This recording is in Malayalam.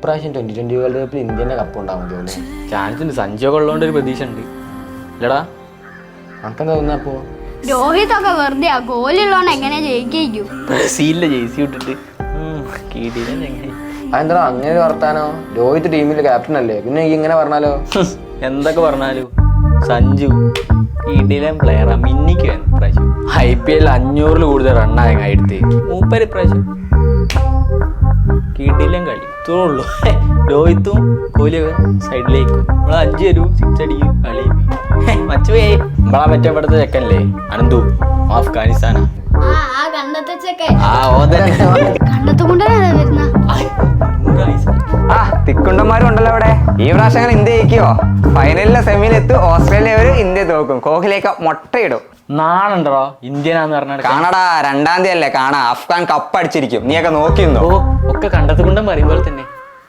ഇപ്രാവശ്യം 2020 വേൾഡ് കപ്പിൽ ഇന്ത്യൻ്റെ കപ്പ് ഉണ്ടാവും തോന്നുന്നു. ചാൻസ് ഉണ്ട്. സഞ്ജയൊക്കെ ഉള്ളതുകൊണ്ട് ഒരു പ്രതീക്ഷ ഉണ്ട് ഇല്ലടാ. നമുക്കെന്താ തോന്നുന്നു അപ്പോൾ രോഹിതൊക്കെ വെറുതെ ഗോളുള്ളോണ്ട് എങ്ങനെ ജയിക്കും? ബ്രസീലിലെ ജേഴ്സി ഇട്ടിട്ട് കീടിയിലെ അതെന്താ അങ്ങനെ വർത്താനോ? രോഹിത് ടീമിൽ ക്യാപ്റ്റൻ അല്ലേ, പിന്നെ ഈ ഇങ്ങനെ പറഞ്ഞാലോ? എന്തൊക്കെ പറഞ്ഞാലും സഞ്ജു ഇടിലൻ പ്ലെയറാ. മിന്നിക്ക് വേണം ഇപ്രാവശ്യം. IPL 500 കൂടുതൽ റണ്ണായ എടുത്ത് മൂപ്പര് ഇപ്രാവശ്യം കിടിലൻ കളി ഇത്രയുള്ളൂ. രോഹിത്തും കോഹ്ലിയൊക്കെ സൈഡിലേക്കും നമ്മള് 5 പേരും 6 അടിക്കും കളി മച്ചുപോയേ. നമ്മളാ മറ്റേ ഇവിടുത്തെ ചെക്കനല്ലേ അനന്തു, അഫ്ഗാനിസ്ഥാനാ. തിക്കുണ്ടന്മാരും ഉണ്ടല്ലോ അവിടെ. ഈ പ്രാവശ്യം ഇന്ത്യ ജയിക്കുവോ? ഫൈനലിലെ സെമിയിലെത്തും. ഓസ്ട്രേലിയ ഇന്ത്യ തോക്കും. കോഹ്ലിയൊക്കെ മുട്ടയിടും. നാളുണ്ടോ ഇന്ത്യനാന്ന് പറഞ്ഞ കാണടാ, 2-ാം തീയതി അല്ലേ കാണാ. അഫ്ഗാൻ കപ്പ് അടിച്ചിരിക്കും. നീയൊക്കെ നോക്കിയിരുന്നോ? ഒക്കെ കണ്ടത്തുകൊണ്ടും പറയുമ്പോൾ തന്നെ